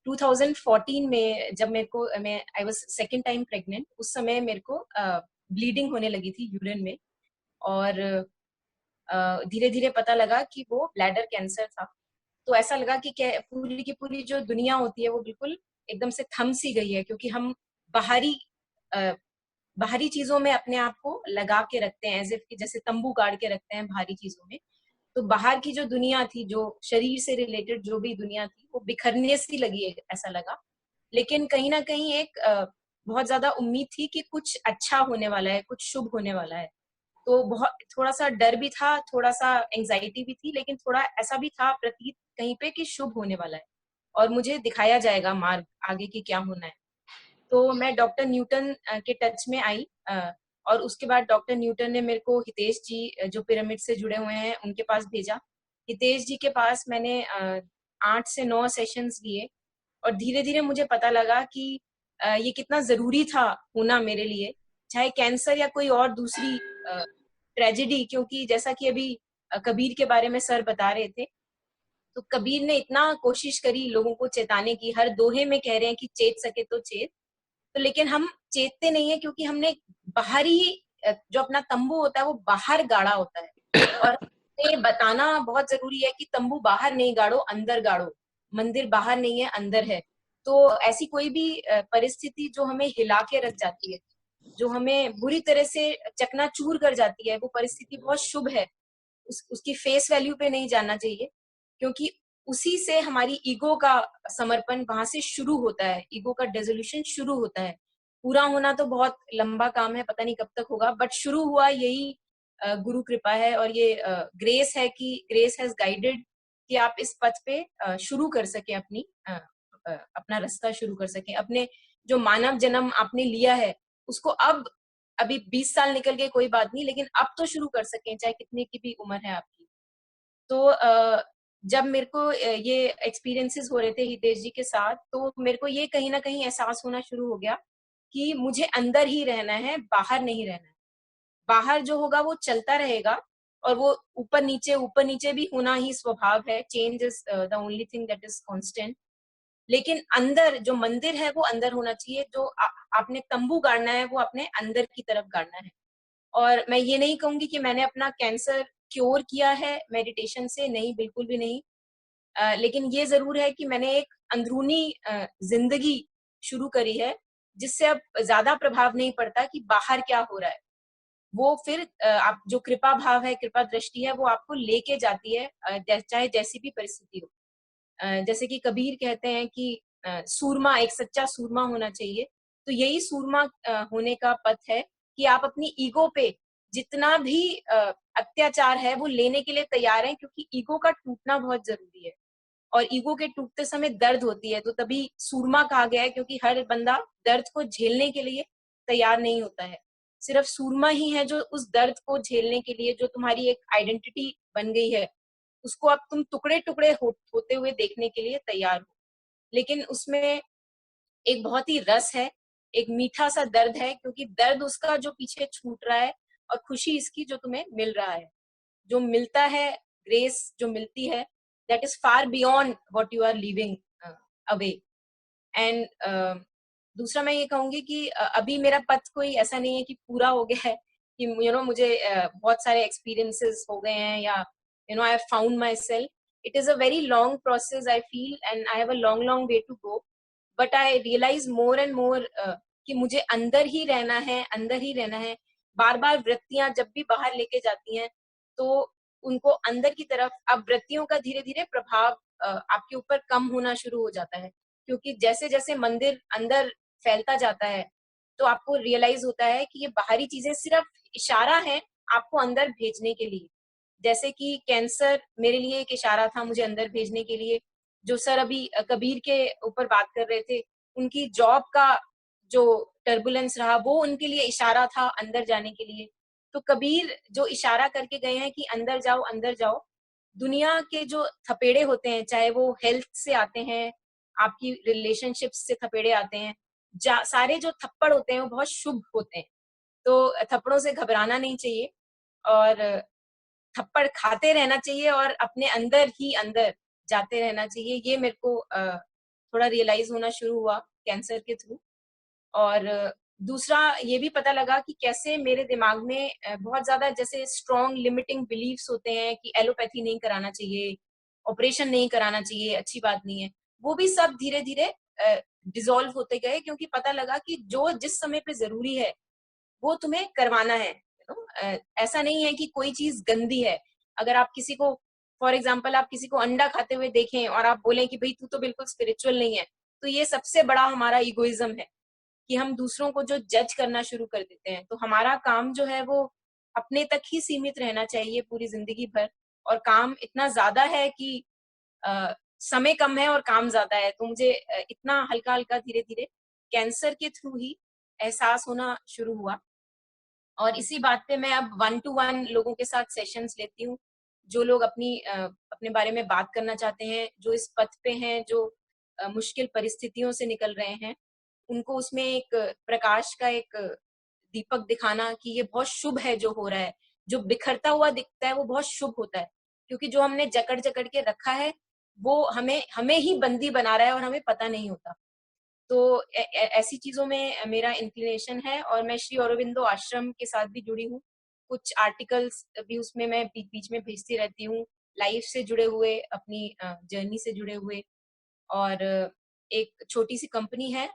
2014 में जब मेरे को मैं I was second time pregnant, उस समय मेरे को ब्लीडिंग होने लगी थी यूरिन में, और धीरे धीरे पता लगा कि वो ब्लैडर कैंसर था। तो ऐसा लगा कि क्या पूरी की पूरी जो दुनिया होती है वो बिल्कुल एकदम से थम सी गई है, क्योंकि हम बाहरी बाहरी चीजों में अपने आप को लगा के रखते हैं, एज इफ कि जैसे तंबू गाड़ के रखते हैं बाहरी चीजों में। तो बाहर की जो दुनिया थी, जो शरीर से रिलेटेड जो भी दुनिया थी, वो बिखरने सी लगी है, ऐसा लगा। लेकिन कहीं ना कहीं एक बहुत ज्यादा उम्मीद थी कि कुछ अच्छा होने वाला है, कुछ शुभ होने वाला है। तो बहुत थोड़ा सा डर भी था, थोड़ा सा एंजाइटी भी थी, लेकिन थोड़ा ऐसा भी था प्रतीत कहीं पे कि शुभ होने वाला है और मुझे दिखाया जाएगा मार्ग आगे की क्या होना है। तो मैं डॉक्टर न्यूटन के टच में आई, और उसके बाद डॉक्टर न्यूटन ने मेरे को हितेश जी जो पिरामिड से जुड़े हुए हैं उनके पास भेजा। हितेश जी के पास मैंने 8 से 9 सेशंस लिए, और धीरे धीरे मुझे पता लगा कि ये कितना जरूरी था होना मेरे लिए, चाहे कैंसर या कोई और दूसरी ट्रेजेडी। क्योंकि जैसा कि अभी कबीर के बारे में सर बता रहे थे, तो कबीर ने इतना कोशिश करी लोगों को चेताने की, हर दोहे में कह रहे हैं कि चेत सके तो चेत। तो लेकिन हम चेतते नहीं है, क्योंकि हमने बाहरी जो अपना तंबू होता है वो बाहर गाड़ा होता है। और ये बताना बहुत जरूरी है कि तंबू बाहर नहीं गाड़ो, अंदर गाड़ो। मंदिर बाहर नहीं है, अंदर है। तो ऐसी कोई भी परिस्थिति जो हमें हिला के रख जाती है, जो हमें बुरी तरह से चकनाचूर कर जाती है, वो परिस्थिति बहुत शुभ है। उसकी फेस वैल्यू पे नहीं जाना चाहिए, क्योंकि उसी से हमारी ईगो का समर्पण वहां से शुरू होता है, ईगो का डेजोल्यूशन शुरू होता है। पूरा होना तो बहुत लंबा काम है, पता नहीं कब तक होगा, बट शुरू हुआ यही गुरु कृपा है, और ये ग्रेस है कि ग्रेस हैज गाइडेड कि आप इस पथ पे शुरू कर सके अपनी अपना रास्ता शुरू कर सके। अपने जो मानव जन्म आपने लिया है उसको अब, अभी 20 साल निकल गए कोई बात नहीं, लेकिन अब तो शुरू कर सकें, चाहे कितनी की भी उम्र है आपकी। तो जब मेरे को ये एक्सपीरियंसेस हो रहे थे हितेश जी के साथ, तो मेरे को ये कहीं ना कहीं एहसास होना शुरू हो गया कि मुझे अंदर ही रहना है, बाहर नहीं रहना है। बाहर जो होगा वो चलता रहेगा, और वो ऊपर नीचे भी होना ही स्वभाव है। Change is the only thing that is constant. लेकिन अंदर जो मंदिर है वो अंदर होना चाहिए। जो आपने तंबू गाड़ना है वो अपने अंदर की तरफ गाड़ना है। और मैं ये नहीं कहूंगी कि मैंने अपना कैंसर क्योर किया है मेडिटेशन से, नहीं, बिल्कुल भी नहीं। लेकिन ये जरूर है कि मैंने एक अंदरूनी जिंदगी शुरू करी है, जिससे अब ज्यादा प्रभाव नहीं पड़ता कि बाहर क्या हो रहा है। वो फिर आप जो कृपा भाव है, कृपा दृष्टि है, वो आपको लेके जाती है, चाहे जैसी भी परिस्थिति हो। जैसे कि कबीर कहते हैं कि सूरमा, एक सच्चा सूरमा होना चाहिए। तो यही सूरमा होने का पथ है कि आप अपनी ईगो पे जितना भी अत्याचार है वो लेने के लिए तैयार हैं, क्योंकि ईगो का टूटना बहुत जरूरी है। और ईगो के टूटते समय दर्द होती है, तो तभी सूरमा कहा गया है, क्योंकि हर बंदा दर्द को झेलने के लिए तैयार नहीं होता है। सिर्फ सूरमा ही है जो उस दर्द को झेलने के लिए, जो तुम्हारी एक आइडेंटिटी बन गई है, उसको अब तुम टुकड़े टुकड़े होते हुए देखने के लिए तैयार हो। लेकिन उसमें एक बहुत ही रस है, एक मीठा सा दर्द है, क्योंकि दर्द उसका जो पीछे छूट रहा है, और खुशी इसकी जो तुम्हें मिल रहा है, जो मिलता है, ग्रेस जो मिलती है, that is far beyond what you are living away. And दूसरा मैं ये कहूंगी कि अभी मेरा पथ कोई ऐसा नहीं है कि पूरा हो गया है, कि मुझे बहुत सारे एक्सपीरियंसेस हो गए हैं, या I have found myself. It is a very long process I feel, and I have a long long way to go. But I realize more and more कि मुझे अंदर ही रहना है, अंदर ही रहना है। बार बार वृत्तियां जब भी बाहर लेके जाती हैं, तो उनको अंदर की तरफ, अब वृत्तियों का धीरे धीरे प्रभाव आपके ऊपर कम होना शुरू हो जाता है, क्योंकि जैसे जैसे मंदिर अंदर फैलता जाता है, तो आपको रियलाइज होता है कि ये बाहरी चीजें सिर्फ इशारा है आपको अंदर भेजने के लिए। जैसे कि कैंसर मेरे लिए एक इशारा था मुझे अंदर भेजने के लिए। जो सर अभी कबीर के ऊपर बात कर रहे थे, उनकी जॉब का जो टर्बुलेंस रहा, वो उनके लिए इशारा था अंदर जाने के लिए। तो कबीर जो इशारा करके गए हैं कि अंदर जाओ, अंदर जाओ। दुनिया के जो थपेड़े होते हैं, चाहे वो हेल्थ से आते हैं, आपकी रिलेशनशिप से थपेड़े आते हैं, सारे जो थप्पड़ होते हैं वो बहुत शुभ होते हैं। तो थप्पड़ों से घबराना नहीं चाहिए, और थप्पड़ खाते रहना चाहिए, और अपने अंदर ही अंदर जाते रहना चाहिए। ये मेरे को थोड़ा रियलाइज होना शुरू हुआ कैंसर के थ्रू। और दूसरा ये भी पता लगा कि कैसे मेरे दिमाग में बहुत ज्यादा जैसे स्ट्रॉन्ग लिमिटिंग बिलीव्स होते हैं कि एलोपैथी नहीं कराना चाहिए, ऑपरेशन नहीं कराना चाहिए, अच्छी बात नहीं है, वो भी सब धीरे धीरे डिसॉल्व होते गए, क्योंकि पता लगा कि जो जिस समय पे जरूरी है वो तुम्हें करवाना है। ऐसा नहीं है कि कोई चीज गंदी है। अगर आप किसी को, फॉर एग्जाम्पल, आप किसी को अंडा खाते हुए देखें और आप बोलें कि भाई तू तो बिल्कुल स्पिरिचुअल नहीं है, तो ये सबसे बड़ा हमारा इगोइज्म है कि हम दूसरों को जो जज करना शुरू कर देते हैं। तो हमारा काम जो है वो अपने तक ही सीमित रहना चाहिए पूरी जिंदगी भर। और काम इतना ज्यादा है कि समय कम है और काम ज्यादा है, तो मुझे इतना हल्का हल्का धीरे धीरे कैंसर के थ्रू ही एहसास होना शुरू हुआ। और इसी बात पे मैं अब 1-to-1 लोगों के साथ सेशंस लेती हूँ, जो लोग अपने बारे में बात करना चाहते हैं, जो इस पथ पे हैं, जो मुश्किल परिस्थितियों से निकल रहे हैं, उनको उसमें एक प्रकाश का एक दीपक दिखाना कि ये बहुत शुभ है जो हो रहा है। जो बिखरता हुआ दिखता है वो बहुत शुभ होता है, क्योंकि जो हमने जकड़ जकड़ के रखा है वो हमें हमें ही बंदी बना रहा है और हमें पता नहीं होता। तो ऐसी चीजों में मेरा इंक्लिनेशन है। और मैं श्री अरविंदो आश्रम के साथ भी जुड़ी हूँ, कुछ आर्टिकल्स भी उसमें मैं बीच बीच में भेजती रहती हूँ, लाइफ से जुड़े हुए, अपनी जर्नी से जुड़े हुए। और एक छोटी सी कंपनी है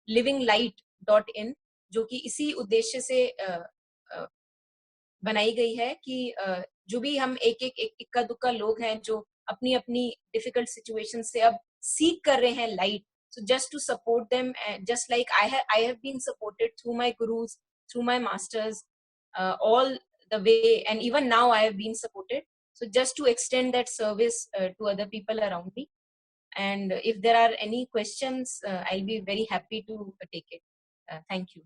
livinglight.in, जो कि इसी उद्देश्य से बनाई गई है कि जो भी हम एक इक्का दुक्का लोग हैं जो अपनी अपनी डिफिकल्ट सिचुएशन से अब सीख कर रहे हैं light, so just to support them, just like I have been supported through my gurus, through my masters, all the way, and even now I have been supported, so just to extend that service to other people around me. And if there are any questions, I'll be very happy to take it. Thank you.